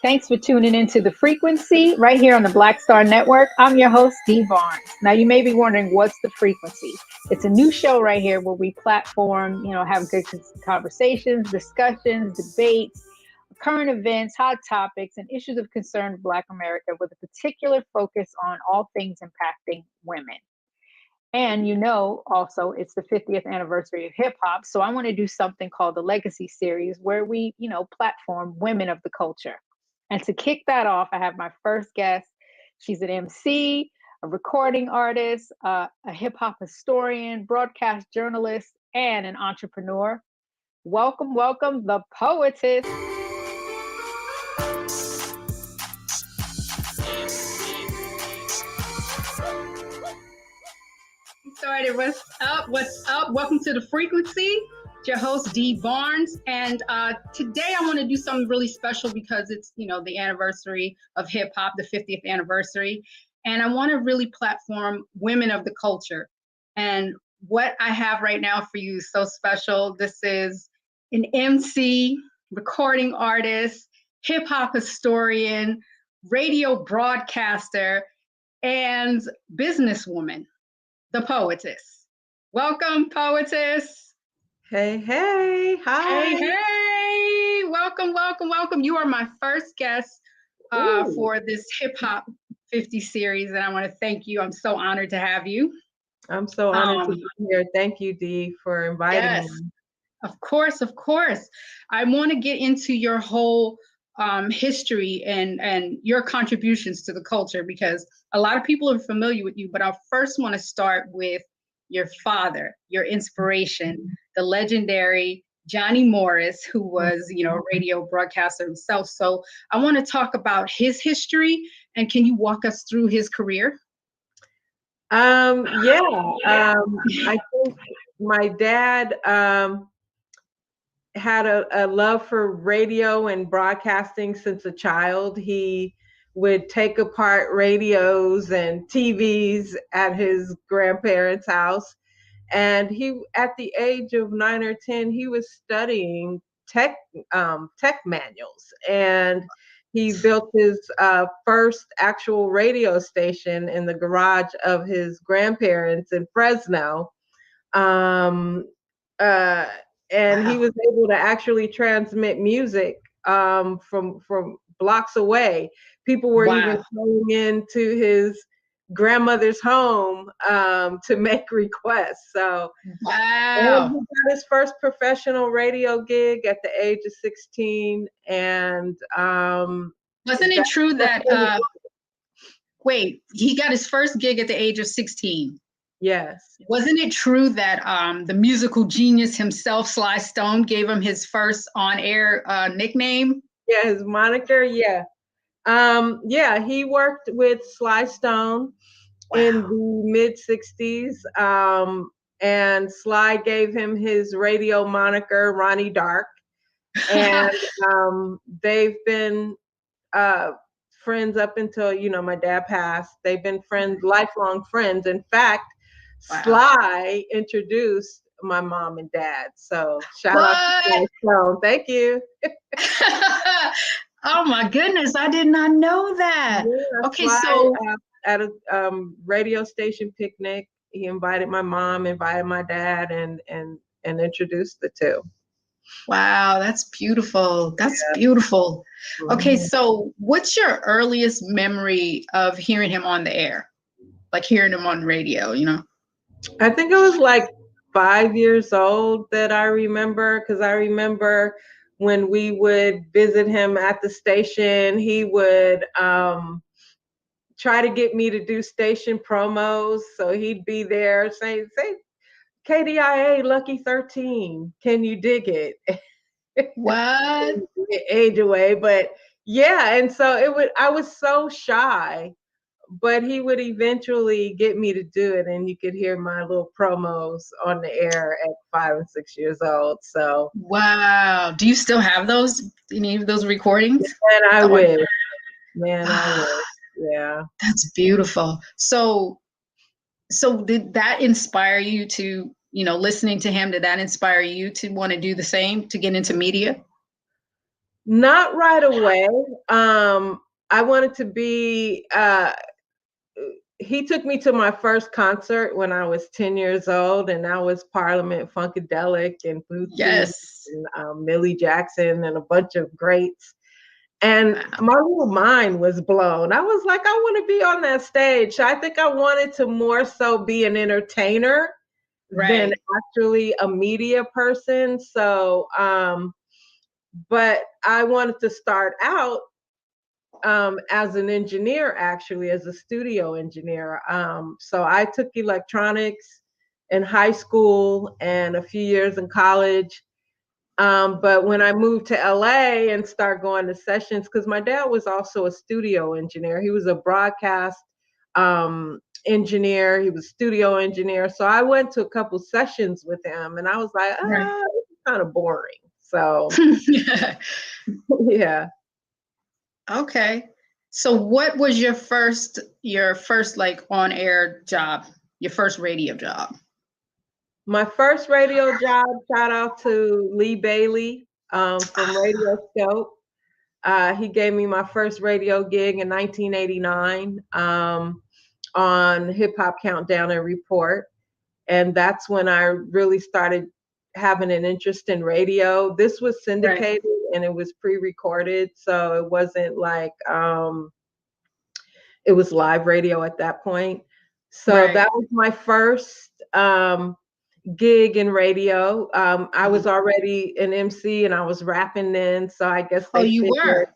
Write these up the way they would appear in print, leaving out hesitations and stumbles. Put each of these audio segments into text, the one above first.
Thanks for tuning into The Frequency right here on the Black Star Network. I'm your host, Dee Barnes. Now, you may be wondering, what's The Frequency? It's a new show right here where we platform, have good conversations, discussions, debates, current events, hot topics, and issues of concern to Black America with a particular focus on all things impacting women. And also it's the 50th anniversary of hip hop. So I want to do something called the Legacy Series where we, platform women of the culture. And to kick that off, I have my first guest. She's an MC, a recording artist, a hip hop historian, broadcast journalist, and an entrepreneur. Welcome, the Poetess. Started. What's up? Welcome to The Frequency. It's your host, Dee Barnes. And today I want to do something really special because it's, the anniversary of hip hop, the 50th anniversary. And I want to really platform women of the culture. And what I have right now for you is so special. This is an MC, recording artist, hip hop historian, radio broadcaster, and businesswoman. The Poetess. Welcome, Poetess. Hey, hi. Hey, welcome. You are my first guest for this Hip Hop 50 series, and I want to thank you. I'm so honored to have you. I'm so honored to be here. Thank you, Dee, for inviting me. Of course. I want to get into your whole history and your contributions to the culture because a lot of people are familiar with you, but I first want to start with your father, your inspiration, the legendary Johnny Morris, who was, a radio broadcaster himself. So I want to talk about his history, and can you walk us through his career? Yeah. I think my dad had a love for radio and broadcasting since a child. He would take apart radios and TVs at his grandparents' house. And he, at the age of 9 or 10, he was studying tech manuals, and he built his first actual radio station in the garage of his grandparents in Fresno. Um, uh, and he Wow. was able to actually transmit music from blocks away. People were even Wow. calling into his grandmother's home to make requests. So, and he Wow. got his first professional radio gig at the age of 16. And Wasn't it that, true that's that when wait, he got his first gig at the age of 16? yes. Wasn't it true that the musical genius himself, Sly Stone, gave him his first on-air nickname? Yeah, his moniker, yeah. Yeah, he worked with Sly Stone in Wow. the mid 60s. And Sly gave him his radio moniker, Ronnie Dark. And they've been uh, friends up until, my dad passed. They've been friends, lifelong friends. In fact, Wow. Sly introduced my mom and dad. So shout out to What? Sly Stone. Thank you. Oh my goodness, I did not know that. Yeah, Okay, Sly so at a radio station picnic. He invited my mom, invited my dad, and introduced the two. wow, that's beautiful. That's beautiful. Okay, Mhm. so what's your earliest memory of hearing him on the air? Like hearing him on radio, you know? I think it was like 5 years old that I remember, because I remember when we would visit him at the station, he would try to get me to do station promos. So he'd be there saying, "Say KDIA Lucky 13, can you dig it?" What? Age away, but yeah, and so I was so shy, but he would eventually get me to do it, and you could hear my little promos on the air at 5 and 6 years old. So, Wow. Do you still have those? Any of those recordings? man, I The on- wish, man, I Ah, wish, yeah. that's beautiful. So did that inspire you to, listening to him, did that inspire you to want to do the same, to get into media? Not right away. I wanted to be. He took me to my first concert when I was 10 years old, and that was Parliament Funkadelic and Bluetooth Yes. and Millie Jackson and a bunch of greats. And Wow. my little mind was blown. I was like, I want to be on that stage. I think I wanted to more so be an entertainer than Right. actually a media person. So, but I wanted to start out as an engineer, actually, as a studio engineer. So I took electronics in high school and a few years in college. But when I moved to LA and started going to sessions, because my dad was also a studio engineer, he was a broadcast engineer, he was studio engineer. So I went to a couple sessions with him, and I was like, Right. this is kind of boring. So yeah. Okay. So what was your first like on air job, your first radio job? My first radio job, shout out to Lee Bailey from Radio Scope. He gave me my first radio gig in 1989 on Hip Hop Countdown and Report. And that's when I really started having an interest in radio. This was Right. syndicated and it was pre recorded. So it wasn't like, it was live radio at that point. So Right. that was my first gig in radio. I was already an MC and I was rapping then, so I guess Oh, they you figured, were.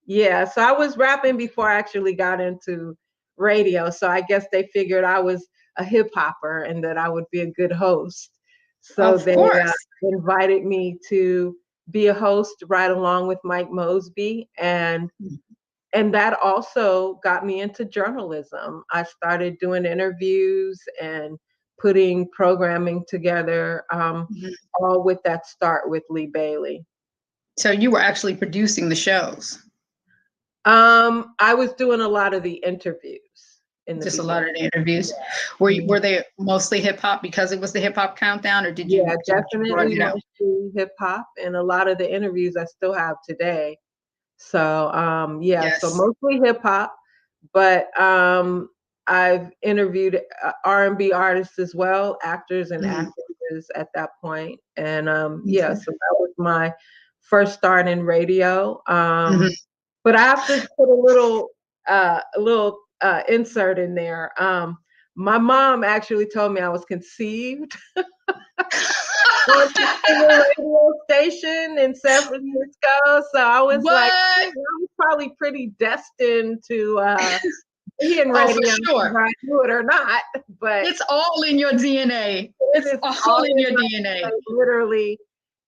yeah. So I was rapping before I actually got into radio. So I guess they figured I was a hip hopper and that I would be a good host. So Of they course. invited me to be a host right along with Mike Mosby, and and that also got me into journalism. I started doing interviews and putting programming together, all with that start with Lee Bailey. So you were actually producing the shows. I was doing a lot of the interviews. Just a lot of the interviews. Were they mostly hip hop because it was the hip hop countdown, or did you? Yeah, definitely mostly hip hop, and a lot of the interviews I still have today. So so mostly hip hop, but I've interviewed R&B artists as well, actors and actresses at that point, and so that was my first start in radio. But I have to put a little insert in there. My mom actually told me I was conceived on a radio station in San Francisco. So I was like, I was probably pretty destined to be in radio, whether I knew it or not. But it's all in your DNA. It's all in your DNA, literally.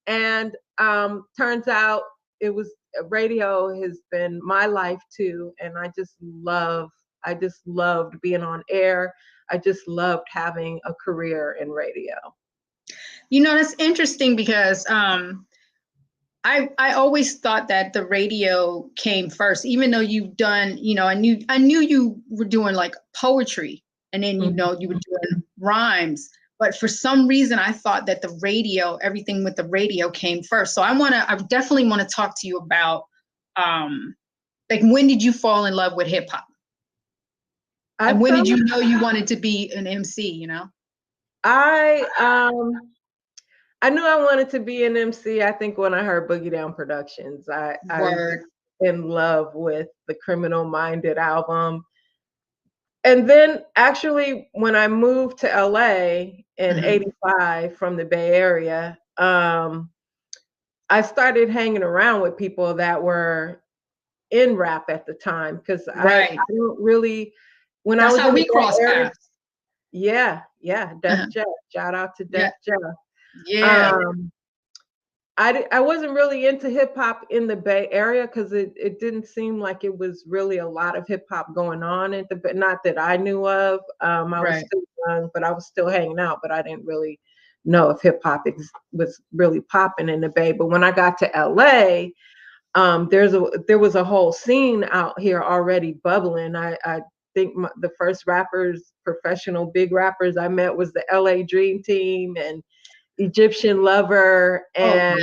And turns out radio has been my life too, and I just loved being on air. I just loved having a career in radio. You know, that's interesting because I always thought that the radio came first, even though you've done, I knew you were doing like poetry, and then you were doing rhymes. But for some reason, I thought that the radio, everything with the radio came first. So I definitely want to talk to you about, like, when did you fall in love with hip hop? And when did you know you wanted to be an MC, I knew I wanted to be an MC, I think, when I heard Boogie Down Productions. I was in love with the Criminal Minded album. And then actually, when I moved to LA in 85 from the Bay Area, I started hanging around with people that were in rap at the time, because I don't really, when That's I was how in we crossed paths. Yeah, Def Jeff. Shout out to Def Jeff. Yeah. I wasn't really into hip hop in the Bay Area because it didn't seem like it was really a lot of hip hop going on not that I knew of. I was still young, but I was still hanging out, but I didn't really know if hip hop was really popping in the Bay. But when I got to LA, there was a whole scene out here already bubbling. I think the first professional big rappers I met was the LA Dream Team and Egyptian Lover, and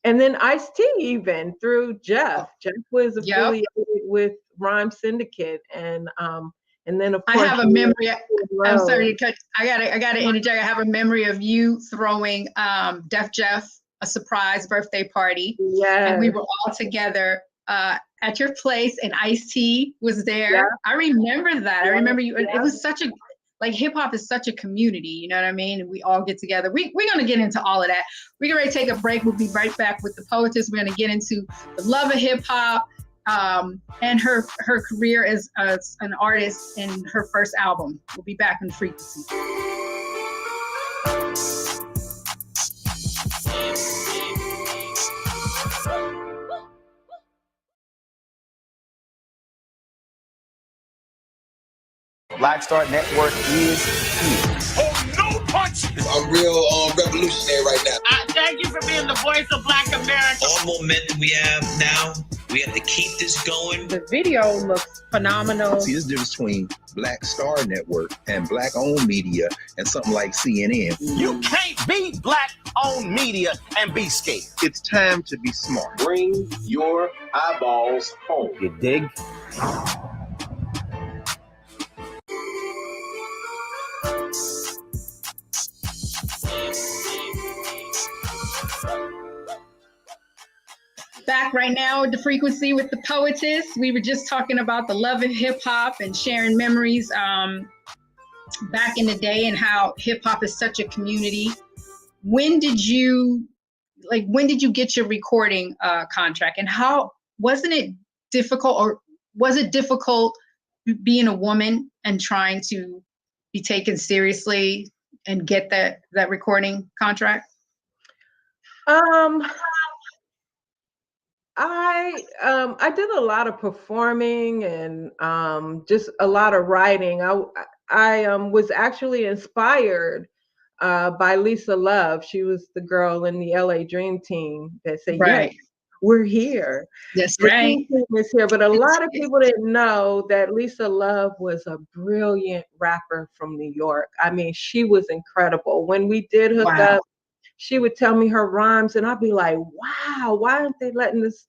and then Ice-T, even through Jeff. Jeff was affiliated with Rhyme Syndicate, and then of course I have a memory. I'm sorry to cut. I gotta interject. I have a memory of you throwing Def Jeff a surprise birthday party. Yeah, and we were all together at your place, and Ice-T was there. Yeah. I remember that. I remember you. It was such a, like, hip hop is such a community, you know what I mean? And we all get together. We're going to get into all of that. We're going to take a break. We'll be right back with the Poetess. We're going to get into the love of hip hop and her career as an artist and her first album. We'll be back in the Frequency. Black Star Network is here. Oh, no punch! I'm real revolutionary right now. Thank you for being the voice of Black America. All momentum we have now, we have to keep this going. The video looks phenomenal. See, there's a difference between Black Star Network and Black-owned media and something like CNN. You can't be Black-owned media and be scared. It's time to be smart. Bring your eyeballs home. You dig? Back right now at the Frequency with the Poetess. We were just talking about the love of hip hop and sharing memories back in the day and how hip hop is such a community. When did you get your recording contract, and how wasn't it difficult, or was it difficult being a woman and trying to be taken seriously and get that recording contract? I did a lot of performing and just a lot of writing. I was actually inspired by Lisa Love. She was the girl in the LA Dream Team that said, "Yes, Right. we're here. That's The right. Dream Team is here." But a It's, lot of it's, people didn't know that Lisa Love was a brilliant rapper from New York. I mean, she was incredible. When we did hook wow. up, she would tell me her rhymes, and I'd be like, "Wow, why aren't they letting this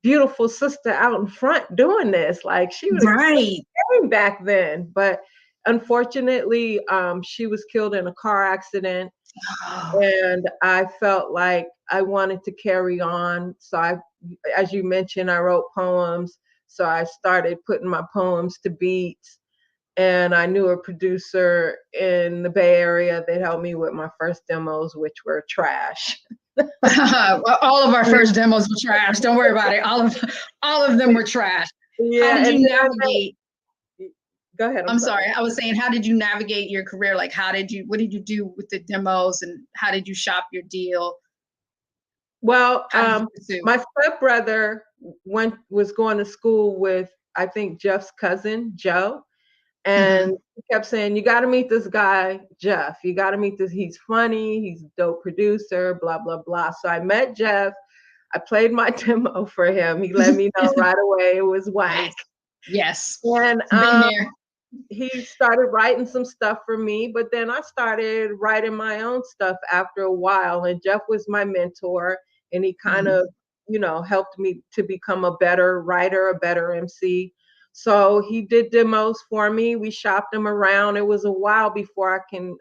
beautiful sister out in front doing this?" Like she was Right. back then. But unfortunately, she was killed in a car accident, Oh, and I felt like I wanted to carry on. So as you mentioned, I wrote poems. So I started putting my poems to beats. And I knew a producer in the Bay Area that helped me with my first demos, which were trash. well, all of our first demos were trash. Don't worry about it. All of them were trash. How Yeah, did and you then navigate? go ahead. I'm I'm sorry. sorry. I was saying, how did you navigate your career? Like, what did you do with the demos, and how did you shop your deal? Well, How did you pursue? my stepbrother was going to school with, I think, Jeff's cousin, Joe. Mhm. And he kept saying, "You got to meet this guy, Jeff. You got to meet this. He's funny. He's a dope producer, blah, blah, blah." So I met Jeff. I played my demo for him. He let me know right away it was whack. Nice. Yes. And Been there. he started writing some stuff for me, but then I started writing my own stuff after a while. And Jeff was my mentor, and he kind Mhm. of, helped me to become a better writer, a better MC. So he did demos for me. We shopped them around. It was a while before I can.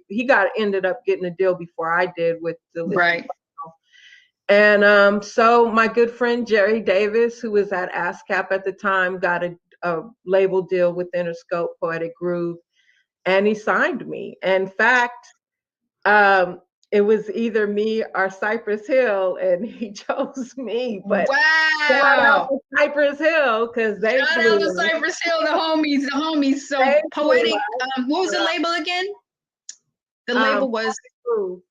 He ended up getting a deal before I did with Delicious. Right. And so my good friend Jerry Davis, who was at ASCAP at the time, got a label deal with Interscope Poetic Groove, and he signed me. In fact, um, it was either me or Cypress Hill, and he chose me. But shout out Wow. to Cypress Hill because they Shout flew out to us. Cypress Hill, the homies, the homies. So They flew poetic. What was the us. label again? The Um, label was Groove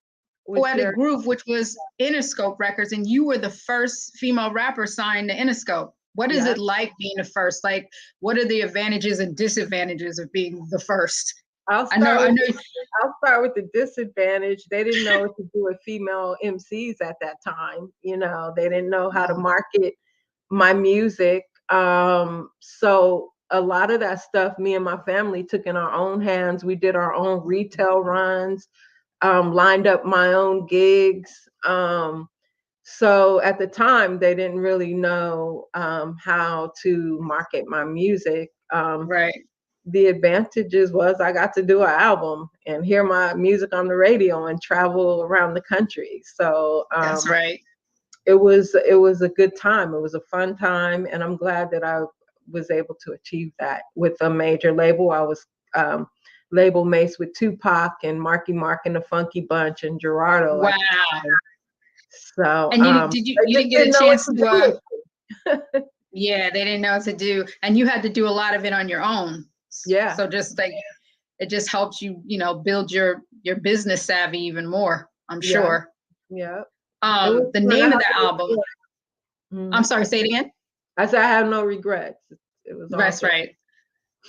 with Poetic Jerry. Groove, which was Interscope Records, and you were the first female rapper signed to Interscope. What is Yeah. it like being the first? Like, what are the advantages and disadvantages of being the first? I'll I know. I'll start with the disadvantage. They didn't know what to do with female MCs at that time. They didn't know how to market my music. So a lot of that stuff, me and my family took in our own hands. We did our own retail runs, lined up my own gigs. So at the time, they didn't really know how to market my music. Right. The advantages was I got to do an album and hear my music on the radio and travel around the country. So That's right. it was a good time. It was a fun time, and I'm glad that I was able to achieve that with a major label. I was label mates with Tupac and Marky Mark and the Funky Bunch and Gerardo. Wow. So And you didn't get a chance to yeah, they didn't know what to do, and you had to do a lot of it on your own. Yeah. So just like it just helps you, build your business savvy even more, I'm sure. Yeah. The name of the album. Mm-hmm. I'm sorry, say it again. I said I have no regrets. It was That's awesome. right.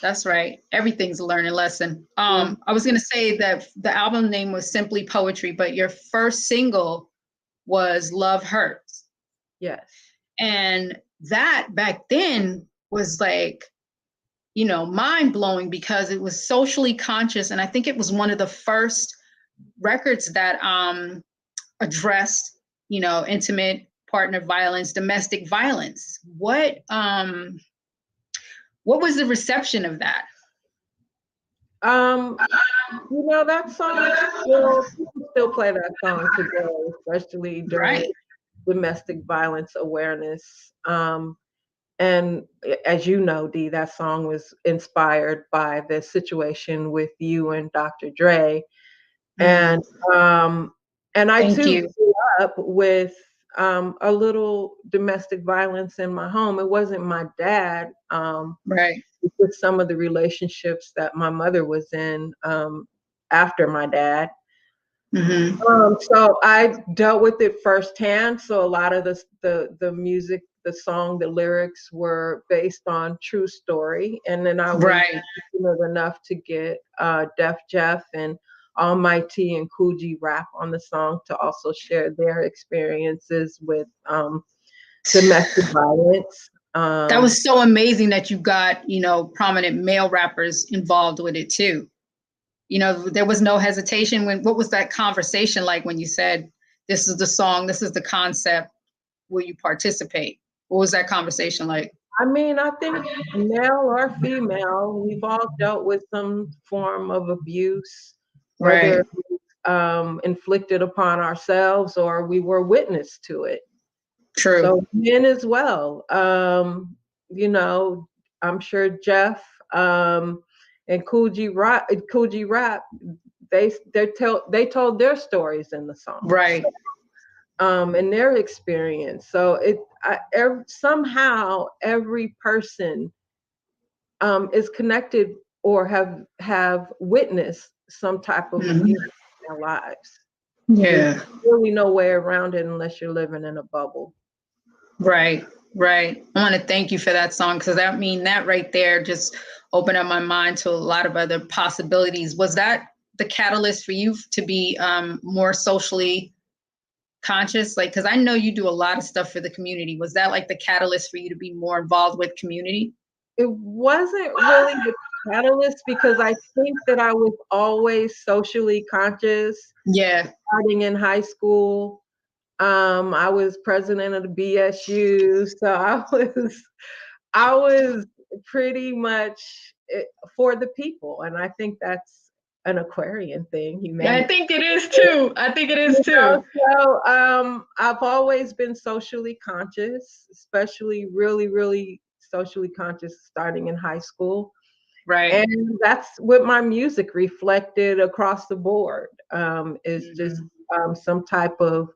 That's right. Everything's a learning lesson. I was gonna say that the album name was Simply Poetry, but your first single was Love Hurts. Yes. And that back then was like, mind blowing because it was socially conscious. And I think it was one of the first records that addressed, intimate partner violence, domestic violence. What was the reception of that? That song people still play that song today, especially during domestic violence awareness. And as you know, Dee, that song was inspired by the situation with you and Dr. Dre. And I too grew up with a little domestic violence in my home. It wasn't my dad. Right. With some of the relationships that my mother was in after my dad. So I dealt with it firsthand. So a lot of the music, the song, the lyrics were based on true story. And then I was fortunate enough to get Def Jeff and Almighty and Coogee Rap on the song to also share their experiences with domestic violence. That was so amazing that you got, prominent male rappers involved with it too. There was no hesitation what was that conversation like when you said, this is the song, this is the concept, will you participate? What was that conversation like? I mean, I think male or female, we've all dealt with some form of abuse, whether it was, inflicted upon ourselves or we were witness to it. True. So men as well. I'm sure Jeff and Coogee Rap, they told their stories in the song, right? And their experience. So somehow every person is connected or have witnessed some type of abuse in their lives. Yeah, there's really no way around it unless you're living in a bubble. Right. I want to thank you for that song, because that right there just opened up my mind to a lot of other possibilities. Was that the catalyst for you to be more socially conscious? Like, because I know you do a lot of stuff for the community. Was that like the catalyst for you to be more involved with community? It wasn't really the catalyst, because I think that I was always socially conscious. Yeah. Starting in high school. I was president of the BSU, so I was pretty much for the people, and I think that's an Aquarian thing. I think it is too. So I've always been socially conscious, especially really, really socially conscious starting in high school. Right. And that's what my music reflected across the board, is just some type of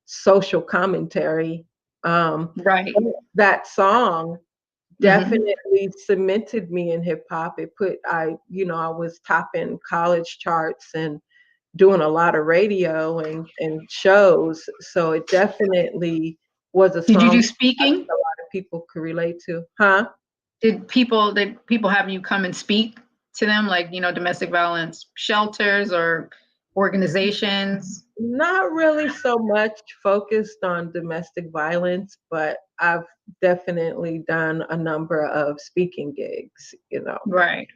social commentary. Right. That song definitely cemented me in hip hop. I was topping college charts and doing a lot of radio and shows. So it definitely was a song. Did you do speaking? A lot of people could relate to. Huh? Did people have you come and speak to them, like, domestic violence shelters or organizations? Not really so much focused on domestic violence, but I've definitely done a number of speaking gigs, Right.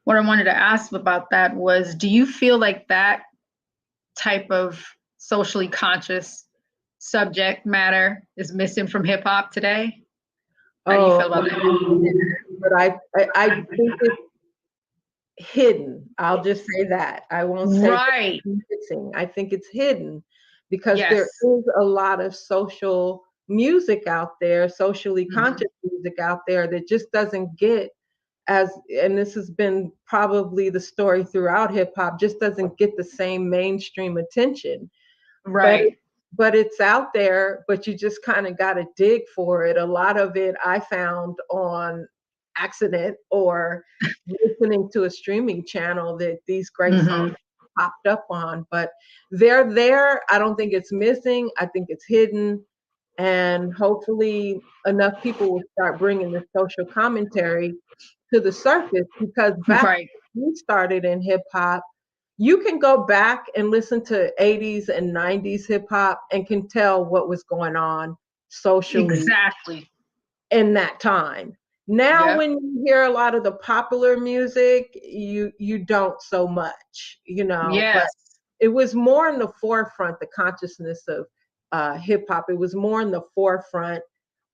What I wanted to ask about that was, do you feel like that type of socially conscious subject matter is missing from hip hop today? How do you feel about that? But I think it's hidden. I'll just say that. I won't say it's missing. I think it's hidden because there is a lot of social music out there, socially conscious music out there that just doesn't get and this has been probably the story throughout hip hop, just doesn't get the same mainstream attention. Right. But it's out there, but you just kind of got to dig for it. A lot of it I found on accident or listening to a streaming channel that these great songs popped up on. But they're there. I don't think it's missing. I think it's hidden. And hopefully enough people will start bringing the social commentary to the surface, because back when we started in hip hop, you can go back and listen to 80s and 90s hip hop and can tell what was going on socially in that time. Now, when you hear a lot of the popular music, you don't so much, but it was more in the forefront, the consciousness of hip hop. It was more in the forefront.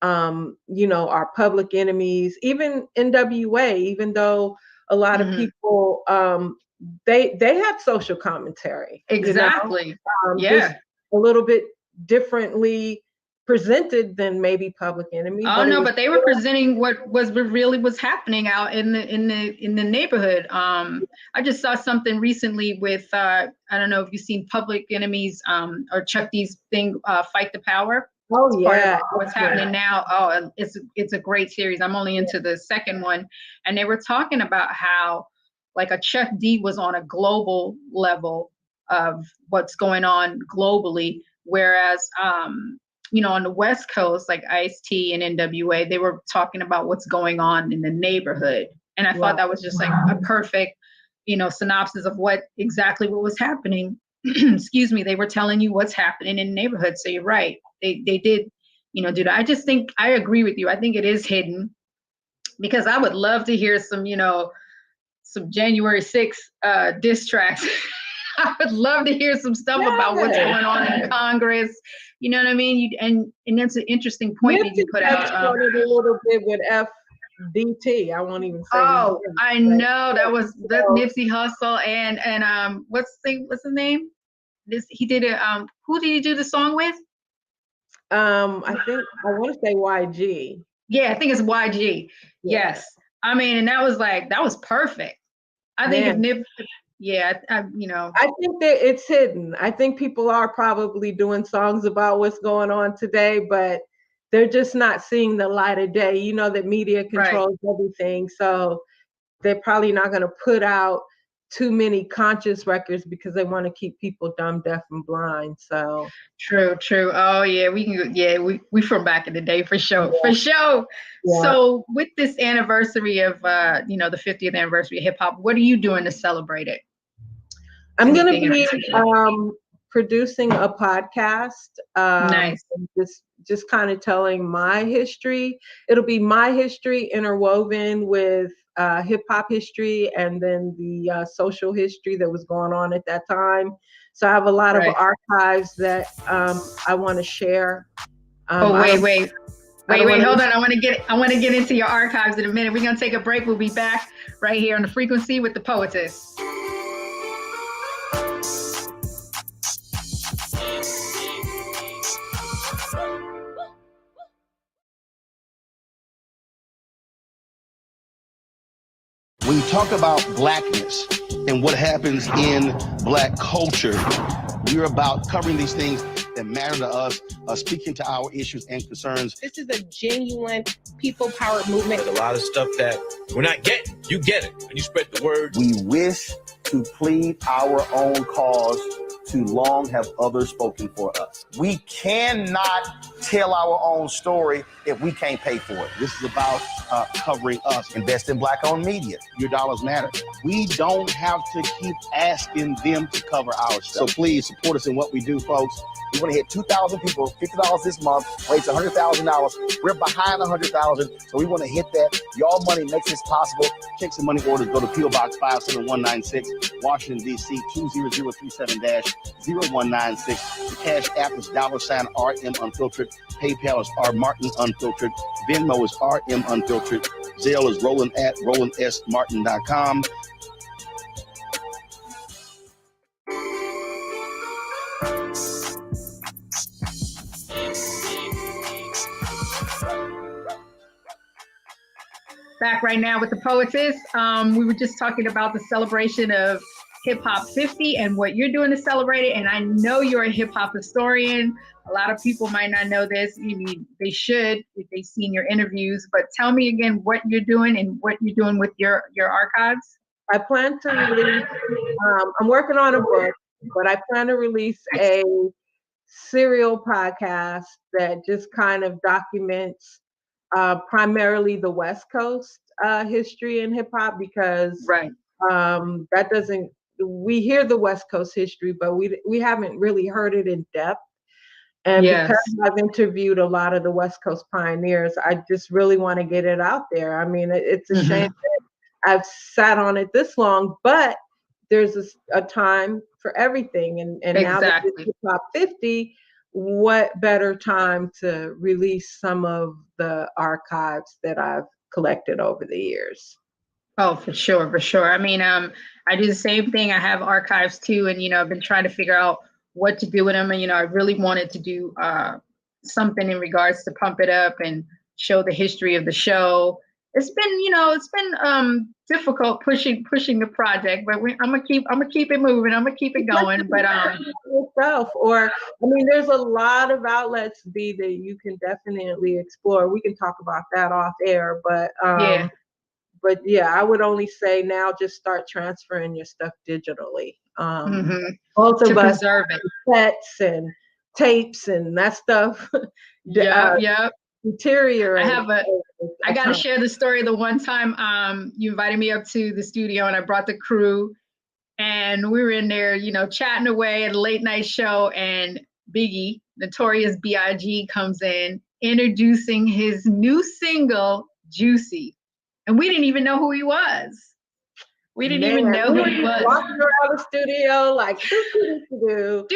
Our Public Enemies, even NWA, even though a lot of people, they had social commentary. Just a little bit differently presented than maybe Public Enemy. But they were presenting what really was happening out in the neighborhood. I just saw something recently with I don't know if you've seen Public Enemies or Chuck D's thing, Fight the Power. Oh yeah, what's happening now? Oh, it's a great series. I'm only into the second one, and they were talking about how like a Chuck D was on a global level of what's going on globally, whereas you know, on the West Coast, like Ice-T and NWA, they were talking about what's going on in the neighborhood. And I thought that was just like a perfect, you know, synopsis of what was happening. Excuse me. They were telling you what's happening in the neighborhood. So you're right. They did, you know, do that. I just think I agree with you. I think it is hidden, because I would love to hear some, you know, some January 6th diss tracks. I would love to hear some stuff about what's going on in Congress. You know what I mean? And that's an interesting point that you put out. A little bit with FDT. I won't even say. Oh, I know that was the Nipsey Hussle and what's his name? He did it. Who did he do the song with? I think I want to say YG. Yeah, I think it's YG. Yeah. Yes, I mean, and that was perfect. I think if Nip. Yeah, you know. I think that it's hidden. I think people are probably doing songs about what's going on today, but they're just not seeing the light of day. You know that media controls everything, so they're probably not going to put out too many conscious records because they want to keep people dumb, deaf, and blind. So true. Oh yeah, we from back in the day for sure. Yeah. So with this anniversary of you know, the 50th anniversary of hip hop, what are you doing to celebrate it? I'm going to be producing a podcast. Nice. Just kind of telling my history. It'll be my history interwoven with hip hop history and then the social history that was going on at that time. So I have a lot of archives that I want to share. Wait, hold on. I want to get into your archives in a minute. We're going to take a break. We'll be back right here on The Frequency with the Poetess. When you talk about blackness and what happens in black culture, we're about covering these things that matter to us, speaking to our issues and concerns. This is a genuine people power movement. There's a lot of stuff that we're not getting. You get it when you spread the word. We wish to plead our own cause. Too long have others spoken for us. We cannot tell our own story if we can't pay for it. This is about covering us. Invest in Black-owned media. Your dollars matter. We don't have to keep asking them to cover our stuff. So please support us in what we do, folks. We want to hit 2,000 people, $50 this month, raise $100,000. We're behind 100,000, so we want to hit that. Y'all money makes this possible. Check some money orders. Go to P.O. Box 57196, Washington, D.C. 20037-0196. The Cash App is $RM Unfiltered. PayPal is R Martin Unfiltered. Venmo is RM Unfiltered. Zelle is Roland at RolandSMartin.com. Back right now with the Poetess. We were just talking about the celebration of Hip Hop 50 and what you're doing to celebrate it. And I know you're a hip hop historian. A lot of people might not know this. I mean, they should if they've seen your interviews. But tell me again what you're doing and what you're doing with your archives. I plan to release, I'm working on a book, but I plan to release a serial podcast that just kind of documents primarily the West Coast history in hip hop, because that doesn't, we hear the West Coast history, but we haven't really heard it in depth. And because I've interviewed a lot of the West Coast pioneers, I just really want to get it out there. I mean, it's a shame that I've sat on it this long, but there's a time for everything. And now that it's Hip Hop 50, what better time to release some of the archives that I've collected over the years? Oh, for sure, for sure. I mean, I do the same thing. I have archives too, and I've been trying to figure out what to do with them. And I really wanted to do something in regards to pump it up and show the history of the show. It's been difficult pushing the project, but I'm gonna keep it moving. I'm gonna keep it going. But there's a lot of outlets, B, that you can definitely explore. We can talk about that off air, but But yeah, I would only say now just start transferring your stuff digitally. Both To of us preserve it. sets and tapes and that stuff Yep. deteriorate. I got to share the story. The one time you invited me up to the studio and I brought the crew and we were in there, you know, chatting away at a late night show, and Biggie, Notorious B.I.G. comes in introducing his new single, Juicy. And we didn't even know who he was. We didn't even know who he was. Walking around the studio like do.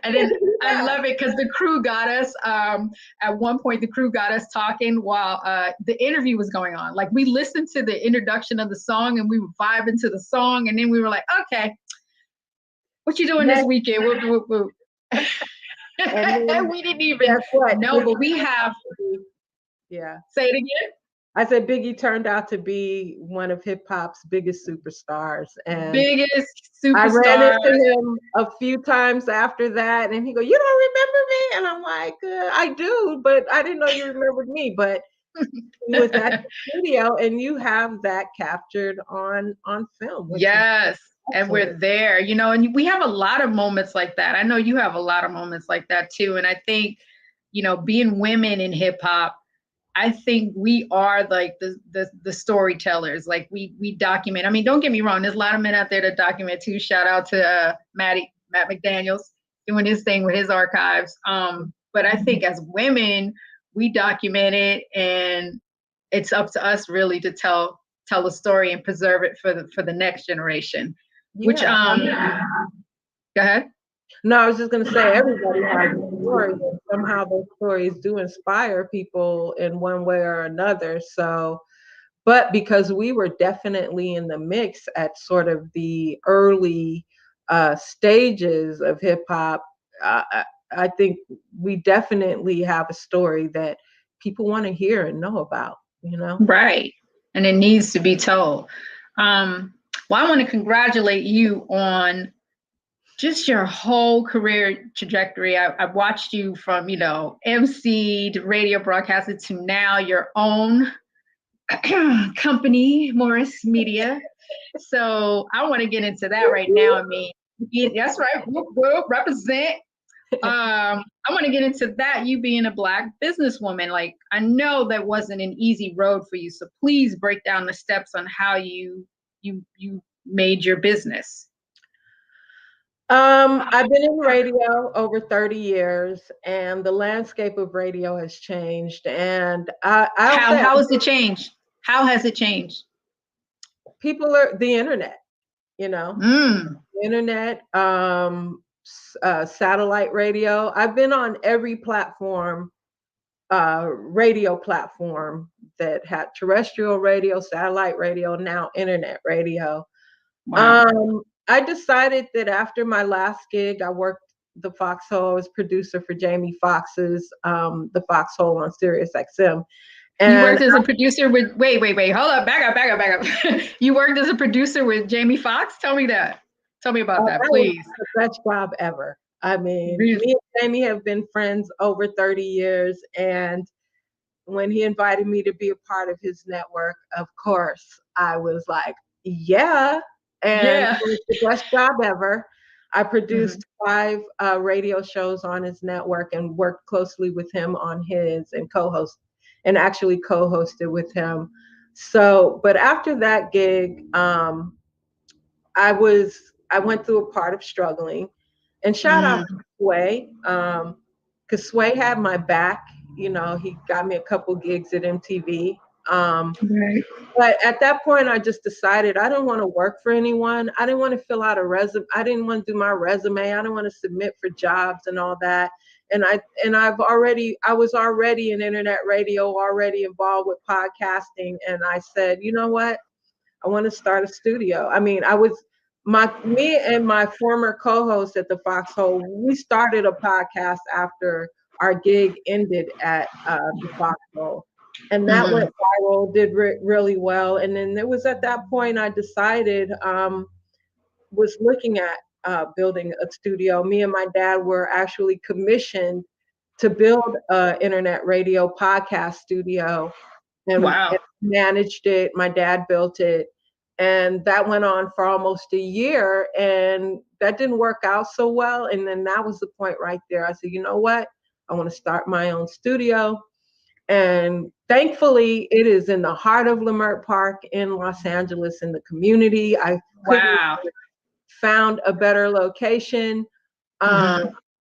And then I love it because the crew got us. At one point, the crew got us talking while the interview was going on. Like, we listened to the introduction of the song and we were vibing to the song, and then we were like, "Okay, what you doing this weekend?" Whoop, whoop. And we didn't even know, but we have. Yeah. Say it again. I said Biggie turned out to be one of hip hop's biggest superstars. And I ran into him a few times after that, and he go, "You don't remember me?" And I'm like, "I do, but I didn't know you remembered me." But he was at the studio, and you have that captured on film. Yes, and we're there, you know, and we have a lot of moments like that. I know you have a lot of moments like that too. And I think, you know, being women in hip hop, I think we are like the storytellers. Like we document. I mean, don't get me wrong. There's a lot of men out there that document too. Shout out to Matt McDaniels doing his thing with his archives. But I think as women, we document it, and it's up to us really to tell the story and preserve it for the next generation. Yeah. Which go ahead. No, I was just going to say everybody has a story, and somehow those stories do inspire people in one way or another. So, but because we were definitely in the mix at sort of the early stages of hip hop, I think we definitely have a story that people want to hear and know about, you know? Right. And it needs to be told. Well, I want to congratulate you on just your whole career trajectory. I've watched you from, you know, MC to radio broadcaster to now your own company, Morris Media. So I want to get into that right now. I mean, that's right. Whoop, represent. I want to get into that. You being a Black businesswoman, like, I know that wasn't an easy road for you. So please break down the steps on how you made your business. I've been in radio over 30 years, and the landscape of radio has changed. And how has it changed? How has it changed? People are the internet, you know, internet, satellite radio. I've been on every platform, radio platform that had terrestrial radio, satellite radio, now internet radio. Wow. I decided that after my last gig, I worked the Foxhole. I was producer for Jamie Foxx's The Foxhole on Sirius XM. And you worked as a producer with, wait, hold up, back up. You worked as a producer with Jamie Foxx? Tell me that. Tell me about that, please. Was the best job ever. I mean, me and Jamie have been friends over 30 years. And when he invited me to be a part of his network, of course, I was like, yeah. And it was the best job ever. I produced 5 radio shows on his network and worked closely with him on his, and actually co-hosted with him. So, but after that gig, I went through a part of struggling, and shout out to Sway, because Sway had my back. You know, he got me a couple gigs at MTV. But at that point, I just decided I don't want to work for anyone. I didn't want to fill out a resume. I didn't want to do my resume. I didn't want to submit for jobs and all that. And I was already in internet radio, already involved with podcasting. And I said, you know what? I want to start a studio. I mean, me and my former co-host at the Foxhole, we started a podcast after our gig ended at the Foxhole. And that went viral, did really well. And then it was at that point I decided, was looking at building a studio. Me and my dad were actually commissioned to build an internet radio podcast studio and Wow. managed it. My dad built it. And that went on for almost a year, and that didn't work out so well. And then that was the point right there. I said, you know what? I want to start my own studio. And thankfully, it is in the heart of Leimert Park in Los Angeles, in the community. I couldn't Wow. have found a better location.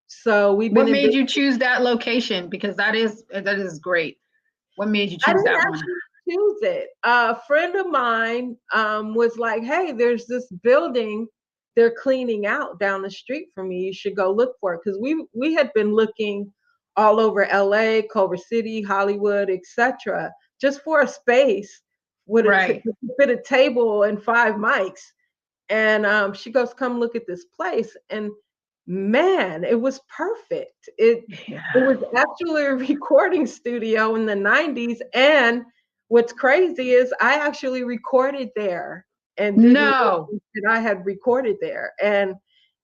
So we've been What in made business. you choose that location? Because that is great. What made you I choose didn't that one? actually choose it. A friend of mine was like, hey, there's this building they're cleaning out down the street from me. You should go look for it. Because we had been looking all over LA, Culver City, Hollywood, etc., just for a space with Right. to fit a table and 5 mics. And she goes, come look at this place. And man, it was perfect. It was actually a recording studio in the 90s. And what's crazy is I actually recorded there and didn't know that I had recorded there. And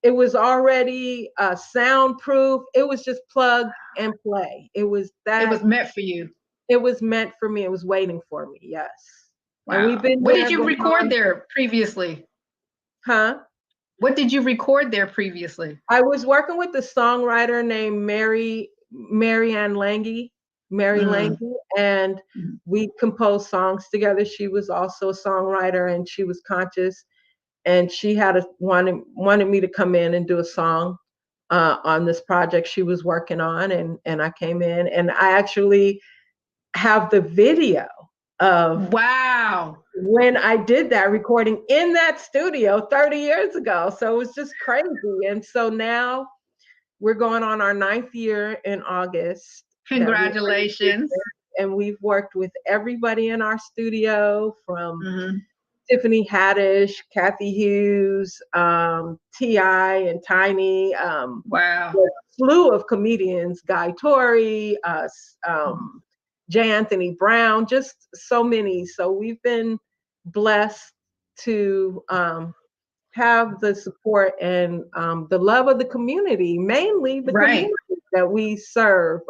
it was already soundproof. It was just plug and play. It was meant for you. It was meant for me. It was waiting for me. Yes. Wow. And we've been What there did you going record on- there previously? Huh? What did you record there previously? I was working with a songwriter named Mary Ann Lange, and we composed songs together. She was also a songwriter, and she was conscious, and she had wanted me to come in and do a song on this project she was working on, and I came in, and I actually have the video of when I did that recording in that studio 30 years ago. So it was just crazy. And so now we're going on our 9th year in August. Congratulations. And we've worked with everybody in our studio, from Tiffany Haddish, Kathy Hughes, T.I. and Tiny. Wow. A slew of comedians, Guy Torrey, J. Anthony Brown, just so many. So we've been blessed to have the support and the love of the community, mainly the community that we serve.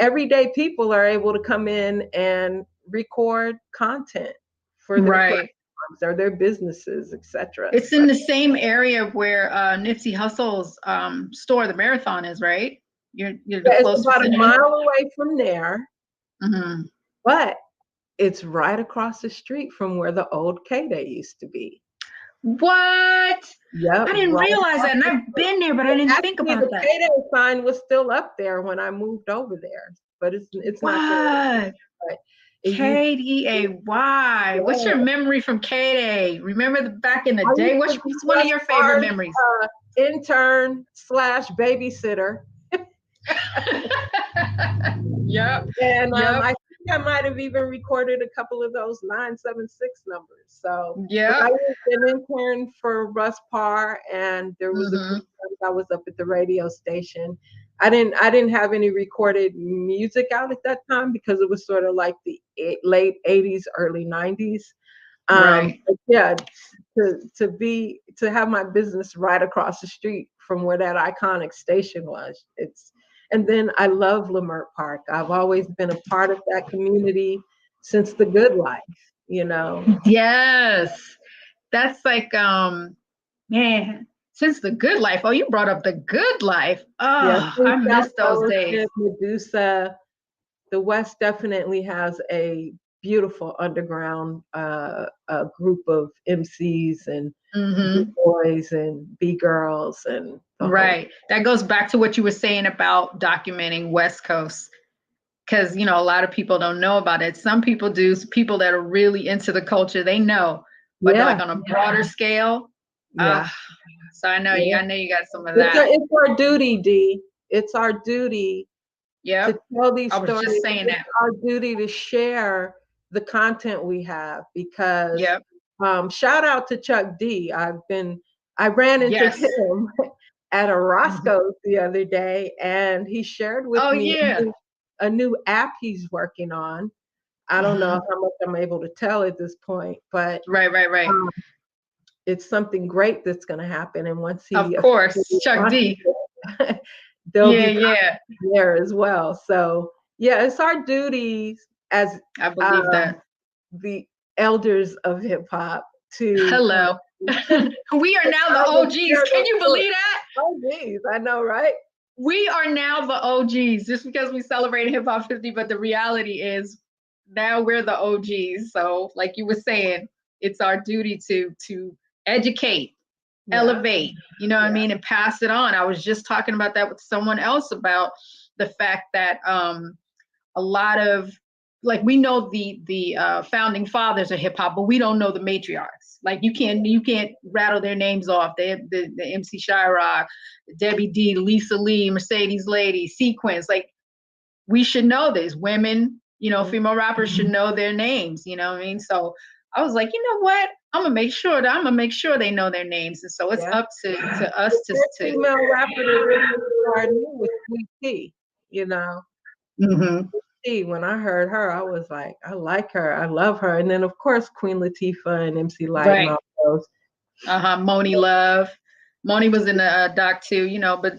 Everyday people are able to come in and record content for their platforms or their businesses, etc. It's in the same area where Nipsey Hussle's store, the Marathon, is, right? You're the it's about a mile away from there, but it's right across the street from where the old K-Day used to be. What? Yep. I didn't realize that, and I've been there, but I didn't think about that. The K-Day sign was still up there when I moved over there, but it's not there. K-D-A-Y. What's your memory from K-Day? Remember back in the day? What's one of your favorite memories? Intern / babysitter. Yep. And I think I might have even recorded a couple of those 976 numbers. So I was an intern for Russ Parr, and there was I was up at the radio station. I didn't have any recorded music out at that time because it was sort of like the late 80s, early 90s. But yeah, to have my business right across the street from where that iconic station was, and then I love Leimert Park. I've always been a part of that community since the good life, you know. Yes. That's like, man, since the good life. Oh, you brought up the good life. Oh, I miss those days. Medusa. The West definitely has a beautiful underground group of MCs and B-boys and B-girls and that goes back to what you were saying about documenting West Coast, because a lot of people don't know about it. Some people do. People that are really into the culture, they know, but like on a broader scale. So I know you got some of that. It's our duty, Dee. It's our duty to tell these stories. I was just saying that. It's our duty to share the content we have, because shout out to Chuck D. I ran into him at a Roscoe's the other day, and he shared with me a new app he's working on. I don't know how much I'm able to tell at this point, but it's something great that's going to happen. And once he, of course, Chuck D, there'll be there as well. So Yeah, it's our duty as I believe that. the elders of hip hop to Hello. We are now the OGs. Can you believe that? Oh, geez, I know, right? We are now the OGs just because we celebrate Hip Hop 50, but the reality is now we're the OGs. So like you were saying, it's our duty to educate, elevate, you know what I mean, and pass it on. I was just talking about that with someone else about the fact that a lot of, like, we know the founding fathers of hip hop, but we don't know the matriarchs. Like you can't rattle their names off. The MC Shyrock, Debbie D, Lisa Lee, Mercedes Lady, Sequence. Like we should know this. Women, you know, female rappers should know their names. You know what I mean? So I was like, you know what? I'm gonna make sure they know their names. And so it's up to us to female rapper that really started with Sweet Tea, you know. When I heard her, I was like, I like her, I love her. And then of course Queen Latifah and MC Lyte and all those. Moni Love. Moni was in the doc too, you know, but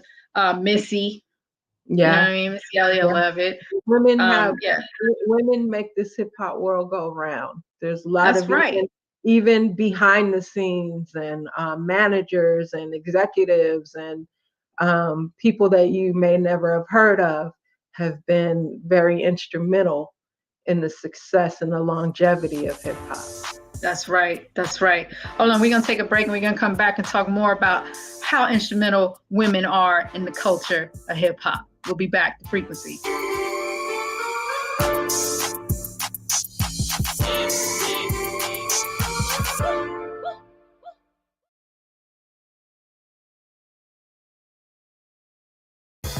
Missy. You know what I mean? Missy Elliott, love it. Women make this hip hop world go round. There's a lot of even behind the scenes and managers and executives and people that you may never have heard of have been very instrumental in the success and the longevity of hip hop. That's right. That's right. Hold on, we're gonna take a break and we're gonna come back and talk more about how instrumental women are in the culture of hip hop. We'll be back. The Frequency.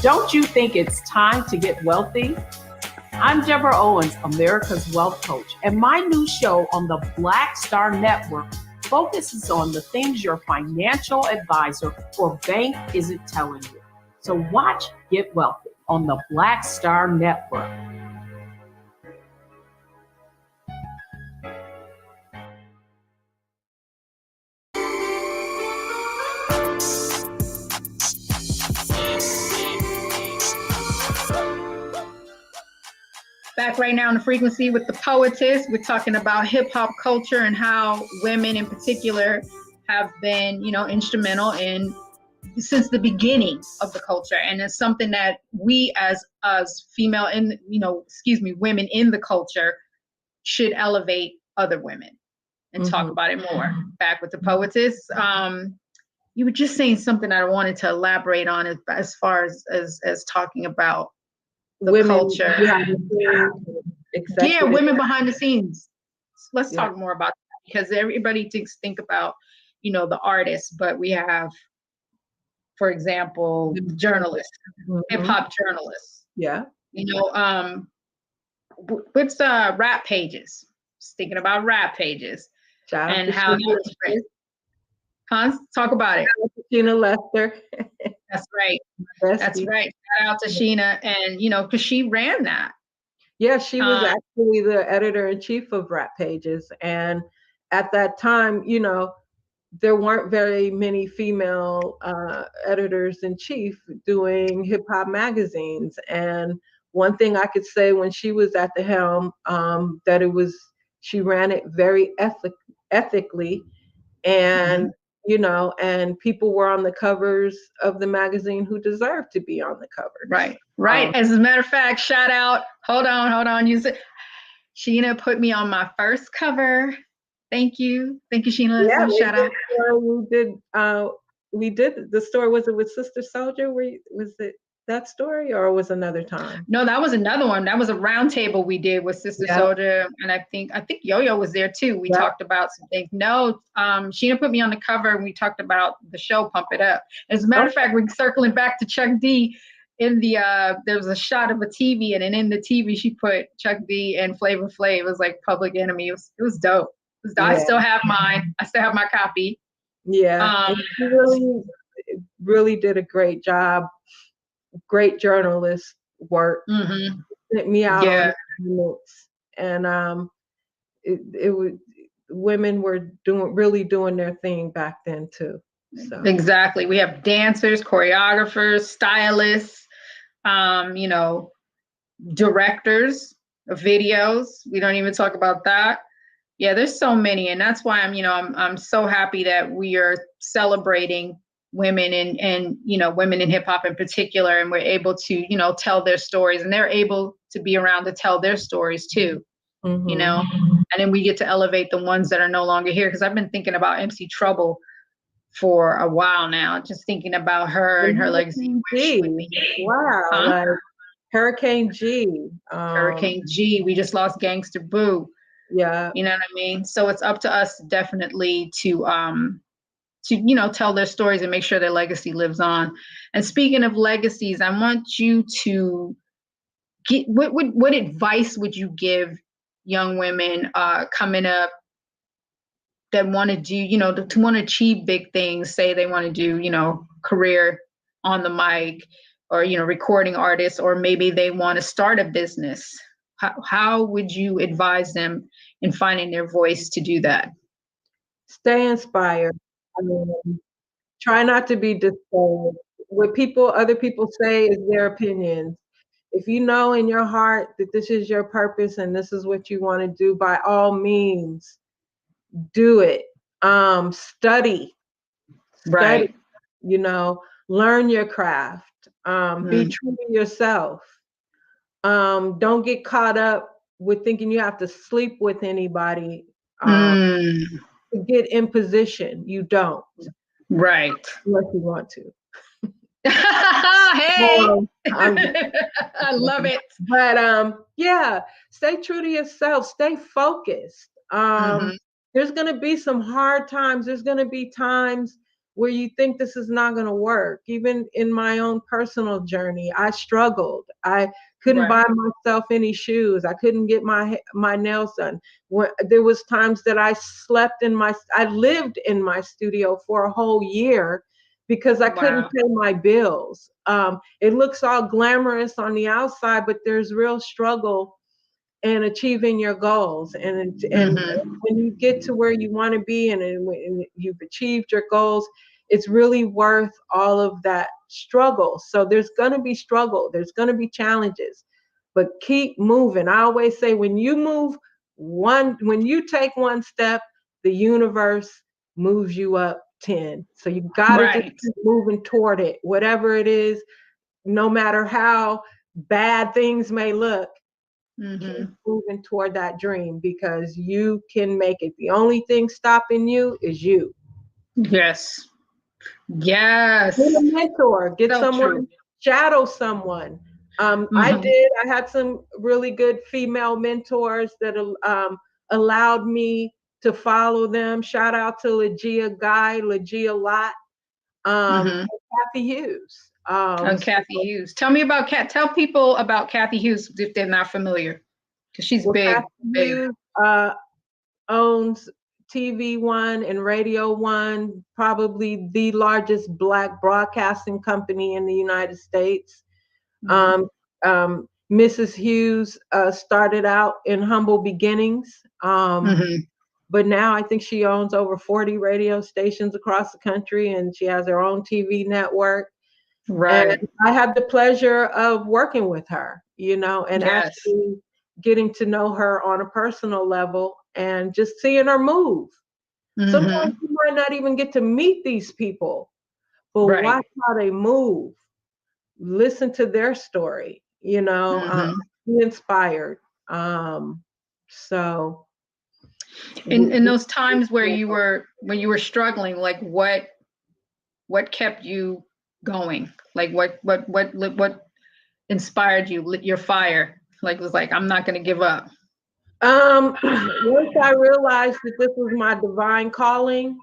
Don't you think it's time to get wealthy? I'm Deborah Owens, America's Wealth Coach, and my new show on the Black Star Network focuses on the things your financial advisor or bank isn't telling you. So watch Get Wealthy on the Black Star Network. Back right now on The Frequency with the Poetess. We're talking about hip hop culture and how women in particular have been, you know, instrumental in since the beginning of the culture. And it's something that we as female in, you know, women in the culture should elevate other women and talk about it more. Back with the Poetess. You were just saying something that I wanted to elaborate on as far as talking about the women culture. Women behind the scenes. Let's talk more about that, because everybody think about, you know, the artists, but we have, for example, journalists, hip hop journalists. Yeah. You know, what's rap pages? Just thinking about rap pages and how talk about it. Sheena Lester. That's right. That's right. Shout out to Sheena, and you know, because she ran that. Yeah, she was actually the editor-in-chief of Rap Pages, and at that time, you know, there weren't very many female editors-in-chief doing hip hop magazines. And one thing I could say when she was at the helm, that she ran it very ethically, and you know, and people were on the covers of the magazine who deserved to be on the covers. Right. As a matter of fact, shout out. Hold on. Sheena put me on my first cover. Thank you, Sheena. Yeah, shout out. We did the story. Was it with Sister Soldier? Was it that story, or was another time? No, that was another one. That was a roundtable we did with Sister Soldier, and I think Yo-Yo was there too. We talked about some things. No, Sheena put me on the cover, and we talked about the show Pump It Up. As a matter of fact, we're circling back to Chuck D. In the there was a shot of a TV, and then in the TV she put Chuck D and Flavor Flav. It was like Public Enemy. It was dope. I still have mine. I still have my copy. Yeah, she really did a great job. Great journalist work. Sent me out on notes, and it was women were really doing their thing back then too. So exactly, we have dancers, choreographers, stylists, you know, directors of videos. We don't even talk about that. Yeah, there's so many, and that's why I'm so happy that we are celebrating women and women in hip hop in particular, and we're able to tell their stories, and they're able to be around to tell their stories too. Mm-hmm. And then we get to elevate the ones that are no longer here, because I've been thinking about MC Trouble for a while now, just thinking about her and her legacy. Wow, like Hurricane G. Hurricane G. We just lost Gangster Boo. Yeah. You know what I mean? So it's up to us definitely to tell their stories and make sure their legacy lives on. And speaking of legacies, I want you to get what advice would you give young women coming up that want to do, to want to achieve big things, say they want to do, career on the mic, or, recording artists, or maybe they want to start a business. How would you advise them in finding their voice to do that? Stay inspired. I mean, try not to be discouraged. What other people say is their opinions. If you know in your heart that this is your purpose and this is what you want to do, by all means, do it. Study, Right. learn your craft. Be true to yourself. Don't get caught up with thinking you have to sleep with anybody to get in position. You don't. Right. Unless you want to. Hey, I love it. But yeah, stay true to yourself. Stay focused. There's going to be some hard times. There's going to be times where you think this is not going to work. Even in my own personal journey, I struggled. I couldn't buy myself any shoes. I couldn't get my nails done. There was times that I lived in my studio for a whole year because I couldn't pay my bills. It looks all glamorous on the outside, but there's real struggle in achieving your goals. And when you get to where you want to be and you've achieved your goals, it's really worth all of that struggle. So there's going to be struggle. There's going to be challenges, but keep moving. I always say when you take one step, the universe moves you up 10. So you got to just keep moving toward it, whatever it is, no matter how bad things may look. Keep moving toward that dream because you can make it. The only thing stopping you is you. Yes. Yes. Get a mentor. Get someone. Shadow someone. I had some really good female mentors that allowed me to follow them. Shout out to Legia Lott, and Kathy Hughes. Kathy Hughes. Tell people about Kathy Hughes if they're not familiar, because she's big. Kathy Hughes owns TV One and Radio One, probably the largest Black broadcasting company in the United States. Mrs. Hughes started out in humble beginnings, but now I think she owns over 40 radio stations across the country, and she has her own TV network. Right. And I had the pleasure of working with her, and actually getting to know her on a personal level and just seeing her move. Sometimes you might not even get to meet these people, but watch how they move. Listen to their story, be inspired. So in those times where you were struggling, like what kept you going? Like what inspired you, lit your fire? Like was like, I'm not going to give up. Once I realized that this was my divine calling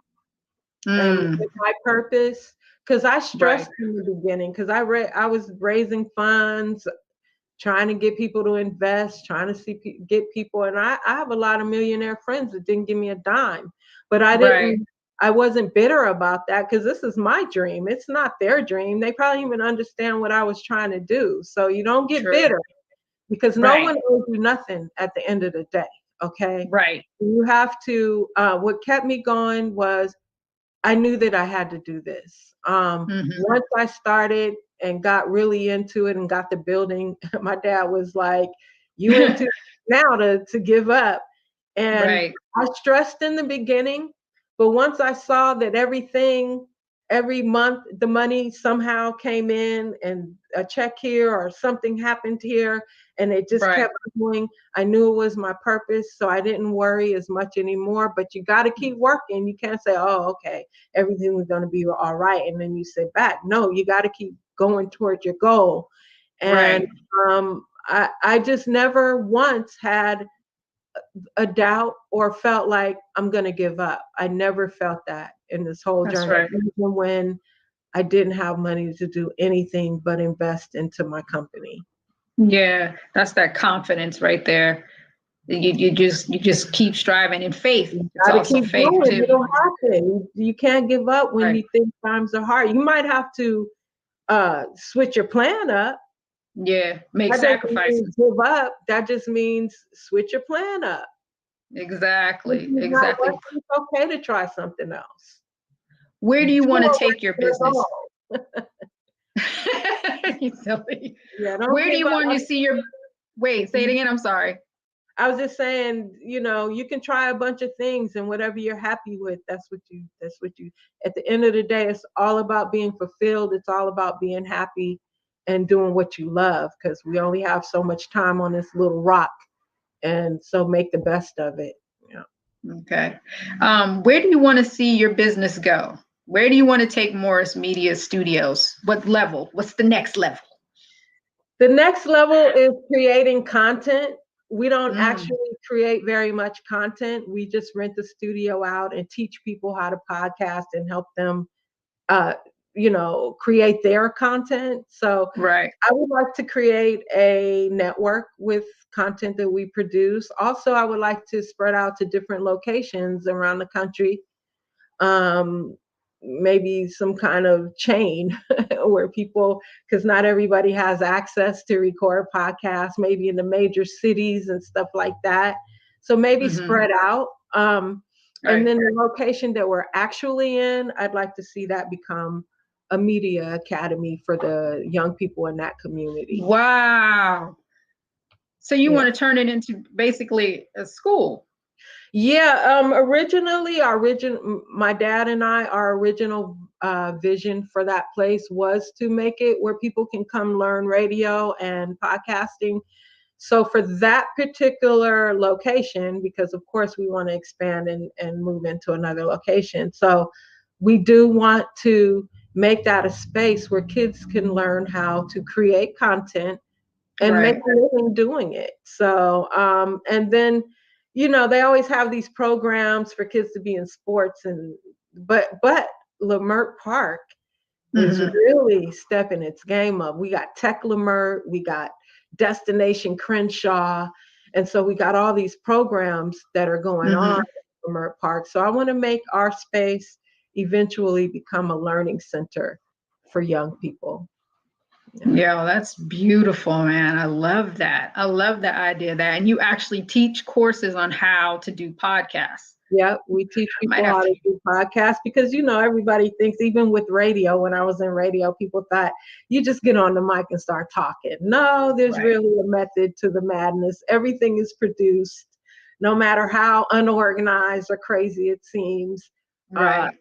and my purpose, because I stressed in the beginning, because I was raising funds, trying to get people to invest, trying to get people, and I have a lot of millionaire friends that didn't give me a dime, but I wasn't bitter about that because this is my dream. It's not their dream. They probably even understand what I was trying to do. So you don't get bitter because no one owes you nothing at the end of the day. Okay. Right. You have to, what kept me going was I knew that I had to do this. Once I started and got really into it and got the building, my dad was like, you into now to give up. And Right. I stressed in the beginning, but once I saw that every month, the money somehow came in and a check here or something happened here, and it just Right. kept going. I knew it was my purpose, so I didn't worry as much anymore. But you got to keep working. You can't say, oh, okay, everything was going to be all right, and then you sit back. No, you got to keep going towards your goal. And I just never once had a doubt or felt like I'm going to give up. I never felt that in this whole That's journey, right. even when I didn't have money to do anything but invest into my company. Yeah, that's that confidence right there. You just keep striving in faith. You It's got to also keep faith going. You too. don't have to. You can't give up when Right. you think times are hard. You might have to switch your plan up. Yeah, make That doesn't mean sacrifices. give up. That just means switch your plan up. Exactly. It's not Exactly. working, it's okay to try something else. Where do you want to Don't take your work at business? all. You silly. Yeah, don't Where do give you up. want to see your wait, say it again. I'm sorry. I was just saying, you can try a bunch of things, and whatever you're happy with, that's what you, at the end of the day, it's all about being fulfilled. It's all about being happy and doing what you love, because we only have so much time on this little rock. And so make the best of it. Yeah. Okay. Where do you want to see your business go? Where do you want to take Morris Media Studios? What level? What's the next level? The next level is creating content. We don't Mm. actually create very much content. We just rent the studio out and teach people how to podcast and help them, create their content. So Right. I would like to create a network with content that we produce. Also, I would like to spread out to different locations around the country. Maybe some kind of chain where people, because not everybody has access to record podcasts, maybe in the major cities and stuff like that. So maybe spread out. And then the location that we're actually in, I'd like to see that become a media academy for the young people in that community. Wow. So you want to turn it into basically a school? Yeah, originally, my dad and I, our original vision for that place was to make it where people can come learn radio and podcasting. So for that particular location, because of course we want to expand and move into another location. So we do want to make that a space where kids can learn how to create content and make a living doing it. So, and then, they always have these programs for kids to be in sports, but Lamert Park is really stepping its game up. We got Tech Lamert, we got Destination Crenshaw, and so we got all these programs that are going on at Lamert Park. So I want to make our space eventually become a learning center for young people. Yeah, well, that's beautiful, man. I love that. I love the idea of that. And you actually teach courses on how to do podcasts. Yeah, we teach people how to do podcasts because, everybody thinks, even with radio, when I was in radio, people thought you just get on the mic and start talking. No, there's really a method to the madness. Everything is produced, no matter how unorganized or crazy it seems. Right.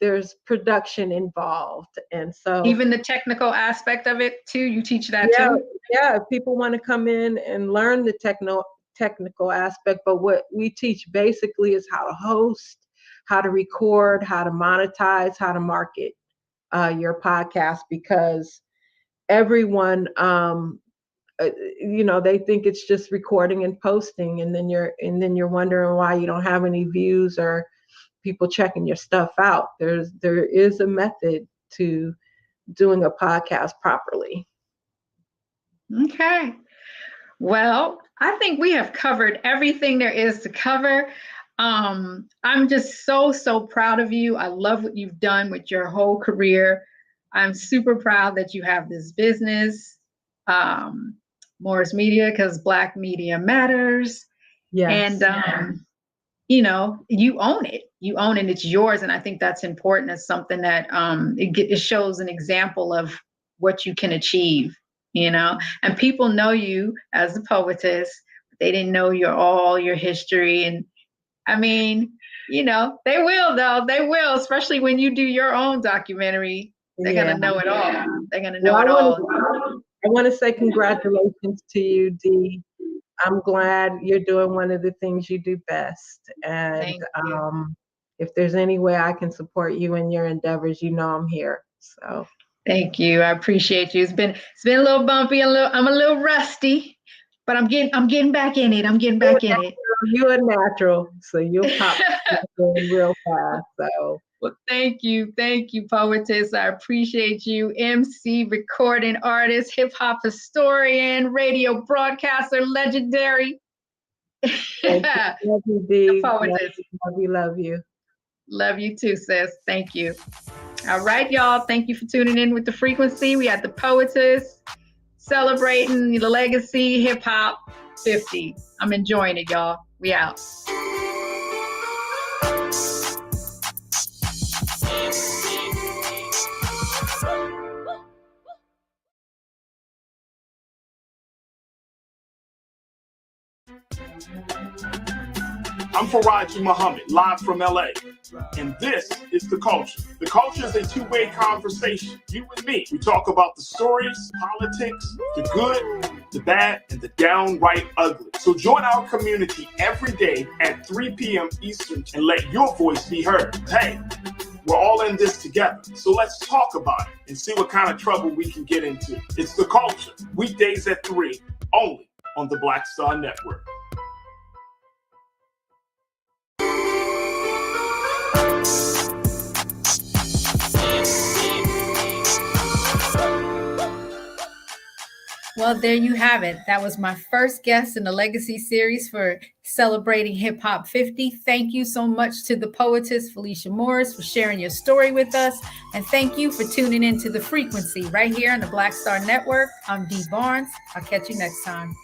There's production involved. And so even the technical aspect of it too, you teach that too? Yeah, if people want to come in and learn the technical aspect, but what we teach basically is how to host, how to record, how to monetize, how to market your podcast, because everyone they think it's just recording and posting, and then you're wondering why you don't have any views or people checking your stuff out. There is a method to doing a podcast properly. Okay. Well, I think we have covered everything there is to cover. I'm just so proud of you. I love what you've done with your whole career. I'm super proud that you have this business, Morris Media, because Black media matters. Yes. And you own it. You own it. It's yours. And I think that's important. It's something that it shows an example of what you can achieve, and people know you as a poetess. They didn't know all your history. And I mean, they will though. They will, especially when you do your own documentary. They're going to know it all. They're going to know it all. I want to say congratulations to you, Dee. I'm glad you're doing one of the things you do best. And if there's any way I can support you in your endeavors, I'm here. So thank you. I appreciate you. It's been a little bumpy. I'm a little rusty, but I'm getting back in it. I'm getting back in it. You're a natural, so you'll pop real fast. So. Well, thank you, Poetess. I appreciate you, MC, recording artist, hip hop historian, radio broadcaster, legendary. Love you, Dee. Poetess. Love you. Love you too, sis. Thank you. All right, y'all. Thank you for tuning in with The Frequency. We had the Poetess celebrating the legacy hip hop 50. I'm enjoying it, y'all. We out. I'm Faraji Muhammad, live from LA. And this is The Culture. The Culture is a two-way conversation. You and me. We talk about the stories, politics, the good, the bad, and the downright ugly. So join our community every day at 3 p.m. Eastern and let your voice be heard. Hey, we're all in this together. So let's talk about it and see what kind of trouble we can get into. It's The Culture. Weekdays at 3, only on the Black Star Network. Well, there you have it. That was my first guest in the Legacy series for celebrating Hip Hop 50. Thank you so much to the poetess, Felicia Morris, for sharing your story with us. And thank you for tuning in to The Frequency right here on the Black Star Network. I'm Dee Barnes. I'll catch you next time.